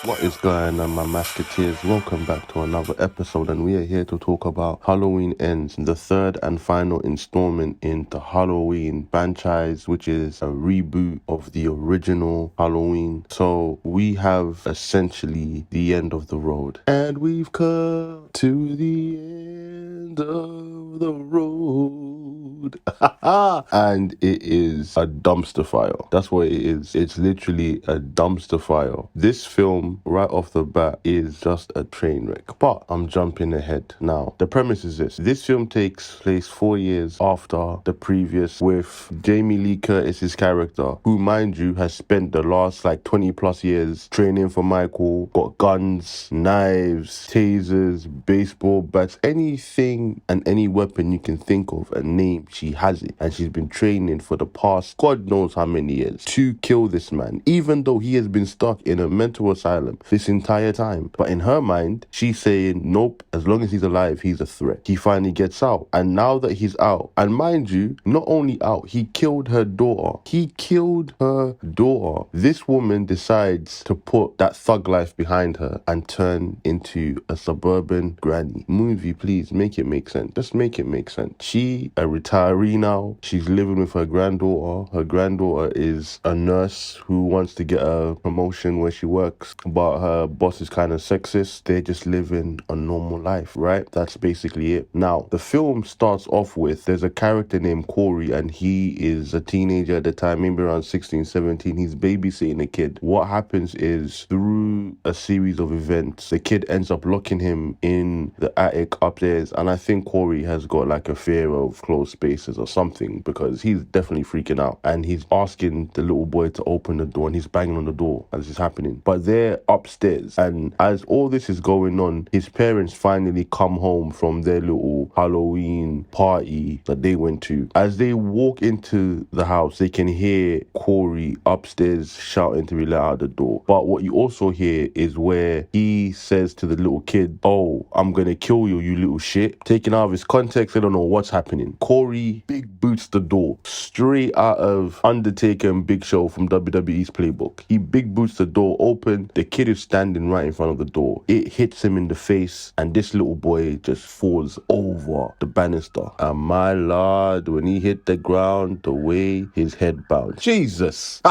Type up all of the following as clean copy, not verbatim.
What is going on, my Masketeers? Welcome back to another episode, and we are here to talk about Halloween Ends, the third and final installment in the Halloween franchise, which is a reboot of the original Halloween. So we have essentially the end of the road, and we've come to the end of the road. And it is a dumpster fire. That's what it is. It's literally a dumpster fire. This film, right off the bat, is just a train wreck. But I'm jumping ahead now. The premise is this. This film takes place 4 years after the previous, with Jamie Lee Curtis's character, who, mind you, has spent the last 20 plus years training for Michael, got guns, knives, tasers, baseball bats, anything and any weapon you can think of and name, she has it. And she's been training for the past God knows how many years to kill this man, even though he has been stuck in a mental asylum this entire time. But in her mind, she's saying, nope, as long as he's alive, he's a threat. He finally gets out. And now that he's out, and mind you, not only out, he killed her daughter. He killed her daughter. This woman decides to put that thug life behind her and turn into a suburban granny. Movie, please, make it make sense. Just make it make sense. She, a retiree now, she's living with her granddaughter. Her granddaughter is a nurse who wants to get a promotion where she works, but her boss is kind of sexist. They're just living a normal life, right? That's basically it. Now, the film starts off with, there's a character named Corey, and he is a teenager at the time, maybe around 16, 17. He's babysitting a kid. What happens is, through a series of events, the kid ends up locking him in the attic upstairs, and I think Corey has got a fear of closed spaces or something, because he's definitely freaking out, and he's asking the little boy to open the door, and he's banging on the door as this is happening. But they're upstairs, and as all this is going on, his parents finally come home from their little Halloween party that they went to. As they walk into the house, they can hear Corey upstairs shouting to be let out the door. But what you also hear is where he says to the little kid, oh, I'm gonna kill you, you little shit. Taken out of his context, I don't know what's happening. Corey big boots the door, straight out of Undertaker and Big Show from WWE's playbook. He big boots the door open. The kid is standing right in front of the door. It hits him in the face, and this little boy just falls over the banister. And my lord, when he hit the ground, the way his head bounced. Jesus!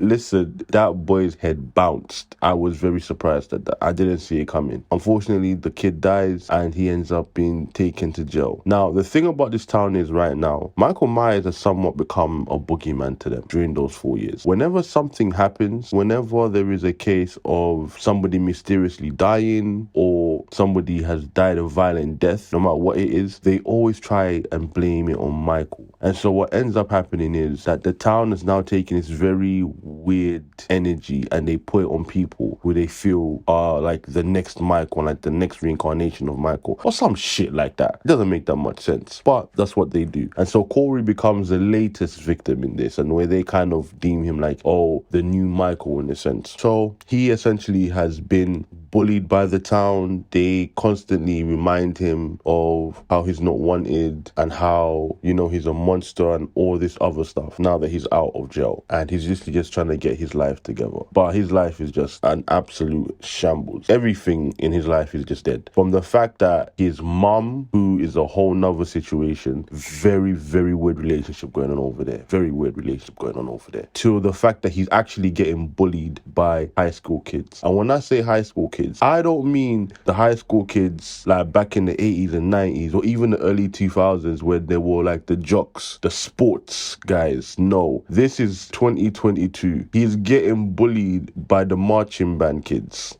Listen, that boy's head bounced. I was very surprised at that. I didn't see it coming. Unfortunately, the kid dies, and he ends up being taken to jail. Now, the thing about this town is, right now, Michael Myers has somewhat become a boogeyman to them during those 4 years. Whenever something happens, whenever there is a case of somebody mysteriously dying, or somebody has died a violent death, no matter what it is, they always try and blame it on Michael. And so what ends up happening is that the town is now taking this very weird energy, and they put it on people who they feel are like the next Michael, like the next reincarnation of Michael, or some shit like that. It doesn't make that much sense, but that's what they do. And so Corey becomes the latest victim in this, and where they kind of deem him like, oh, the new Michael in a sense. So he essentially has been bullied by the town. They constantly remind him of how he's not wanted, and how, he's a monster and all this other stuff now that he's out of jail. And he's just trying to get his life together. But his life is just an absolute shambles. Everything in his life is just dead. From the fact that his mom, who is a whole nother situation, very, very weird relationship going on over there. Very weird relationship going on over there. To the fact that he's actually getting bullied by high school kids. And when I say high school kids, I don't mean the high school kids like back in the 80s and 90s, or even the early 2000s, where they were like the jocks, the sports guys. No, this is 2022. He's getting bullied by the marching band kids.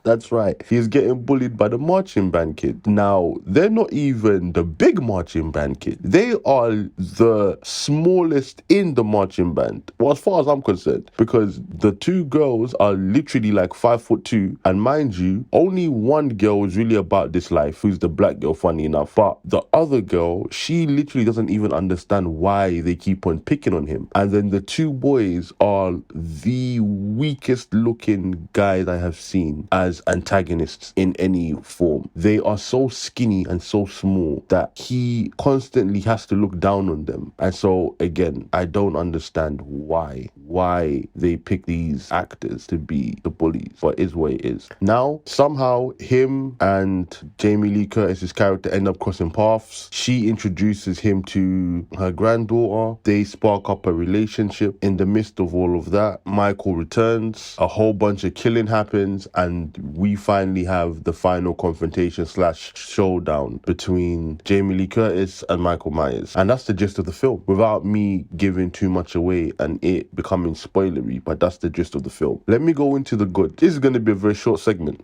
That's right. He's getting bullied by the marching band kid. Now, they're not even the big marching band kid. They are the smallest in the marching band. Well, as far as I'm concerned, because the two girls are literally like 5'2", and mind you, only one girl is really about this life, who's the black girl, funny enough. But the other girl, she literally doesn't even understand why they keep on picking on him. And then the two boys are the weakest looking guys I have seen. as antagonists in any form. They are so skinny and so small that he constantly has to look down on them. And so again, I don't understand why they pick these actors to be the bullies, but is what it is. Now, somehow him and Jamie Lee Curtis's character end up crossing paths. She introduces him to her granddaughter. They spark up a relationship. In the midst of all of that, Michael returns, a whole bunch of killing happens, and we finally have the final confrontation / showdown between Jamie Lee Curtis and Michael Myers. And that's the gist of the film, without me giving too much away and it becoming spoilery, but that's the gist of the film. Let me go into the good. This is going to be a very short segment.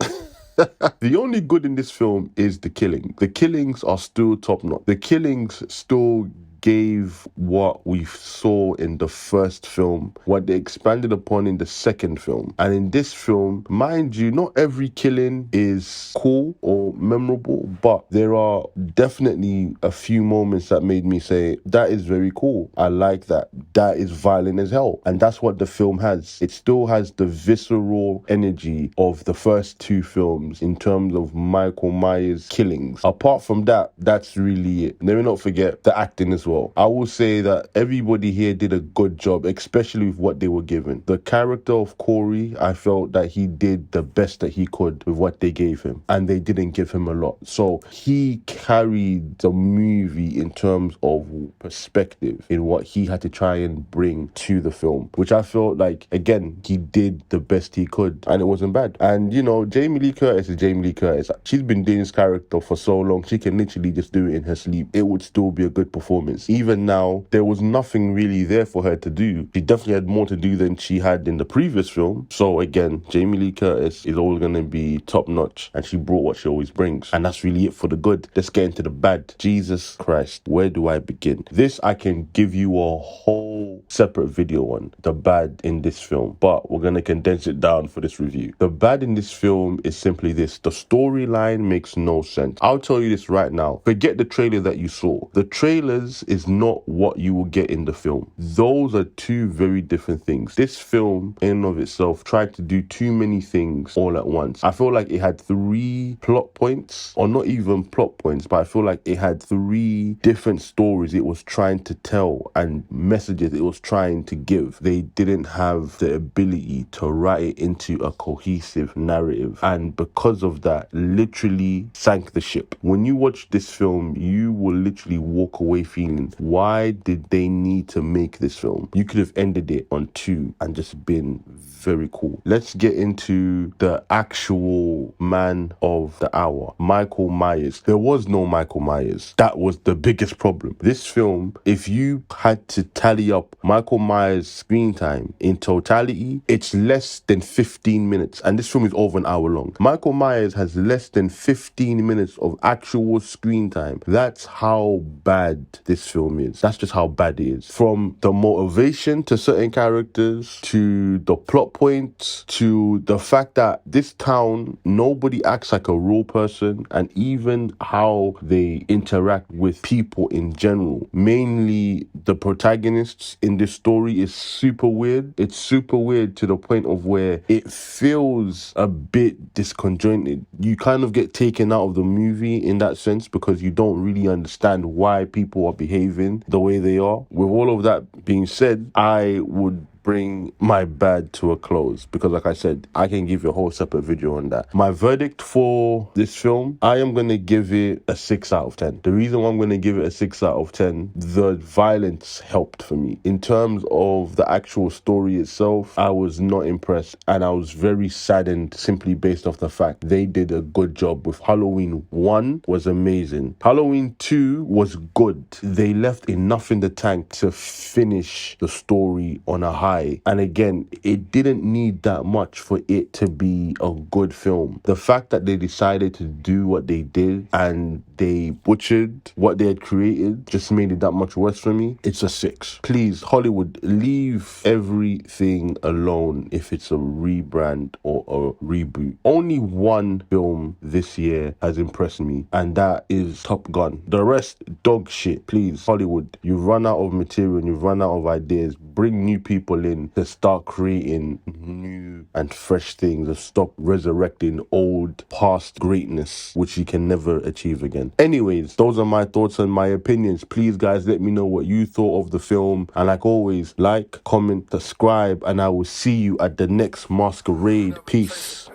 The only good in this film is the killing. The killings are still top notch. The killings still gave what we saw in the first film, what they expanded upon in the second film. And in this film, mind you, not every killing is cool or memorable, but there are definitely a few moments that made me say, that is very cool. I like that. That is violent as hell. And that's what the film has. It still has the visceral energy of the first two films in terms of Michael Myers' killings. Apart from that, that's really it. Let me not forget the acting as well. I will say that everybody here did a good job, especially with what they were given. The character of Corey, I felt that he did the best that he could with what they gave him, and they didn't give him a lot. So he carried the movie in terms of perspective in what he had to try and bring to the film, which I felt like, again, he did the best he could, and it wasn't bad. And, you know, Jamie Lee Curtis is Jamie Lee Curtis. She's been doing this character for so long, she can literally just do it in her sleep. It would still be a good performance. Even now, there was nothing really there for her to do. She definitely had more to do than she had in the previous film. So again, Jamie Lee Curtis is always going to be top notch, and she brought what she always brings. And that's really it for the good. Let's get into the bad. Jesus Christ, where do I begin? This I can give you a whole separate video on, the bad in this film, but we're going to condense it down for this review. The bad in this film is simply this: the storyline makes no sense. I'll tell you this right now. Forget the trailer that you saw. The trailers is not what you will get in the film. Those are two very different things. This film in and of itself tried to do too many things all at once. I feel like it had 3 plot points, or not even plot points, but I feel like it had 3 different stories it was trying to tell and messages it was trying to give. They didn't have the ability to write it into a cohesive narrative, and because of that, literally sank the ship. When you watch this film, you will literally walk away feeling, why did they need to make this film? You could have ended it on 2 and just been very cool. Let's get into the actual man of the hour, Michael Myers. There was no Michael Myers. That was the biggest problem. This film, if you had to tally up Michael Myers' screen time in totality, it's less than 15 minutes. And this film is over an hour long. Michael Myers has less than 15 minutes of actual screen time. That's how bad this film is. That's just how bad it is. From the motivation to certain characters, to the plot points, to the fact that this town, nobody acts like a real person, and even how they interact with people in general. Mainly the protagonists in this story is super weird. It's super weird to the point of where it feels a bit disconjointed. You kind of get taken out of the movie in that sense, because you don't really understand why people are behaving the way they are. With all of that being said, I would bring my bad to a close, because like I said, I can give you a whole separate video on that. My verdict for this film, I am going to give it a 6 out of 10. The reason why I'm going to give it a 6 out of 10, the violence helped for me. In terms of the actual story itself, I was not impressed, and I was very saddened simply based off the fact they did a good job with Halloween 1 was amazing. Halloween 2 was good. They left enough in the tank to finish the story on a high. And again, it didn't need that much for it to be a good film. The fact that they decided to do what they did, and they butchered what they had created, just made it that much worse for me. It's a 6. Please, Hollywood, leave everything alone if it's a rebrand or a reboot. Only one film this year has impressed me, and that is Top Gun. The rest, dog shit. Please, Hollywood, you've run out of material and you've run out of ideas. Bring new people in to start creating new and fresh things and stop resurrecting old past greatness, which you can never achieve again. Anyways, those are my thoughts and my opinions. Please, guys, let me know what you thought of the film. And like always, like, comment, subscribe, and I will see you at the next masquerade. Peace.